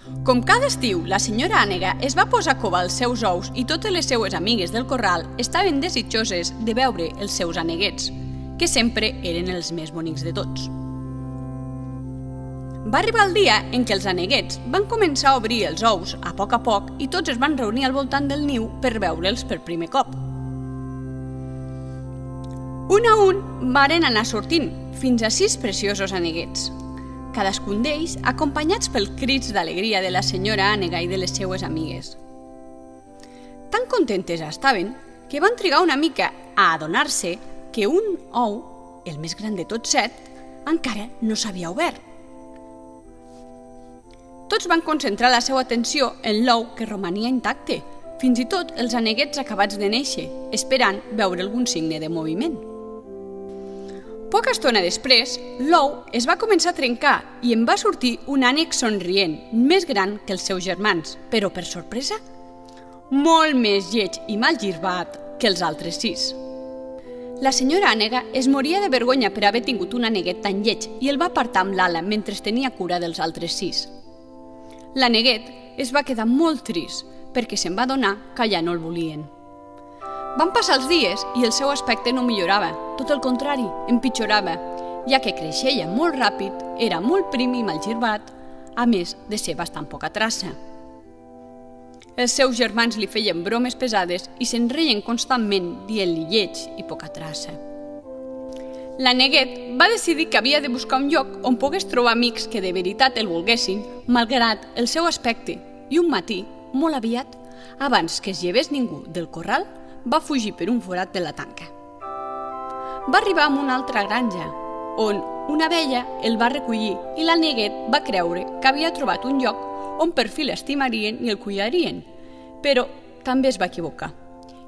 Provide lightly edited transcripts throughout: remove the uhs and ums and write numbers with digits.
Com cada estiu, la senyora Ànega es va posar a covar els seus ous i totes les seues amigues del corral estaven desitjoses de veure els seus aneguets, que sempre eren els més bonics de tots. Va arribar el dia en què els aneguets van començar a obrir els ous a poc i tots es van reunir al voltant del niu per veure'ls per primer cop. Un a un varen anar sortint, fins a 6 preciosos aneguets, cadascun d'ells acompanyats pels crits d'alegria de la senyora Ànega i de les seues amigues. Tan contentes estaven que van trigar una mica a adonar-se que un ou, el més gran de tots 7, encara no s'havia obert. Tots van concentrar la seva atenció en l'ou que romania intacte, fins i tot els aneguets acabats de néixer, esperant veure algun signe de moviment. Poca estona després, l'ou es va començar a trencar i en va sortir un ànec somrient, més gran que els seus germans, però, per sorpresa, molt més lleig i mal girbat que els altres 6. La senyora Ànega es moria de vergonya per haver tingut un aneguet tan lleig i el va apartar amb l'ala mentre tenia cura dels altres 6. L'aneguet es va quedar molt trist perquè se'n va adonar que ja no el volien. Van passar els dies i el seu aspecte no millorava, tot el contrari, empitjorava, ja que creixia molt ràpid, era molt prim i mal girbat, a més de ser bastant poca traça. Els seus germans li feien bromes pesades i se'n reien constantment dient-li lleig i poca traça. L'aneguet va decidir que havia de buscar un lloc on pogués trobar amics que de veritat el volguessin, malgrat el seu aspecte, i un matí, molt aviat, abans que es llevés ningú del corral, va fugir per un forat de la tanca. Va arribar a una altra granja, on una abella el va recollir i l'aneguet va creure que havia trobat un lloc on per fi l'estimarien i el cuidarien, però també es va equivocar,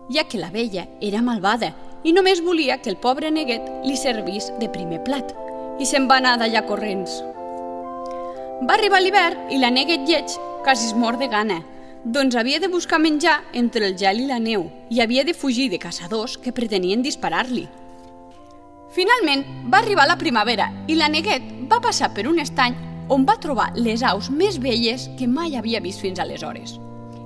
ja que l'abella era malvada i només volia que el pobre aneguet li servís de primer plat, i se'n va anar d'allà corrents. Va arribar l'hivern i l'aneguet lleig quasi es mor de gana, doncs havia de buscar menjar entre el gel i la neu i havia de fugir de caçadors que pretenien disparar-li. Finalment va arribar la primavera i l'aneguet va passar per un estany on va trobar les aus més belles que mai havia vist fins aleshores.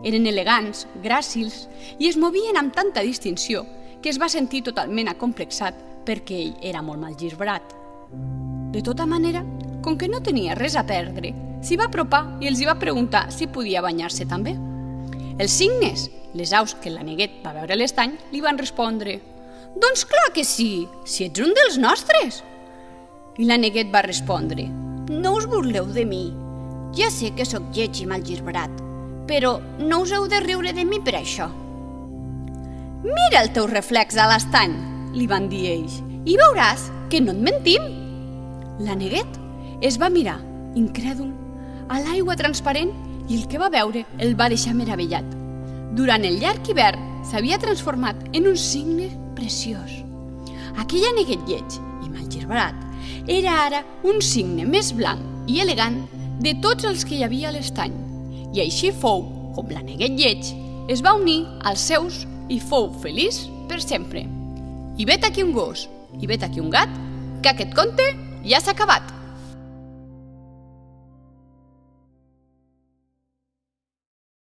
Eren elegants, gràcils i es movien amb tanta distinció que es va sentir totalment acomplexat perquè ell era molt mal girbrat. De tota manera, com que no tenia res a perdre, s'hi va apropar i els hi va preguntar si podia banyar-se també. Els cignes, les aus que l'aneguet va veure a l'estany, li van respondre: «Doncs clar que sí, si ets un dels nostres!» I l'aneguet va respondre: «No us burleu de mi, ja sé que sóc lleig i mal girbrat, però no us heu de riure de mi per això». «Mira el teu reflex a l'estany», li van dir ells, «i veuràs que no et mentim». L'aneguet es va mirar, incrèdul, a l'aigua transparent i el que va veure el va deixar meravellat. Durant el llarg hivern s'havia transformat en un cigne preciós. Aquell aneguet lleig i mal girbrat era ara un cigne més blanc i elegant de tots els que hi havia a l'estany, i així fou com l'aneguet lleig es va unir als seus i fou feliç per sempre. I vet aquí un gos, i vet aquí un gat, que aquest conte ja s'ha acabat.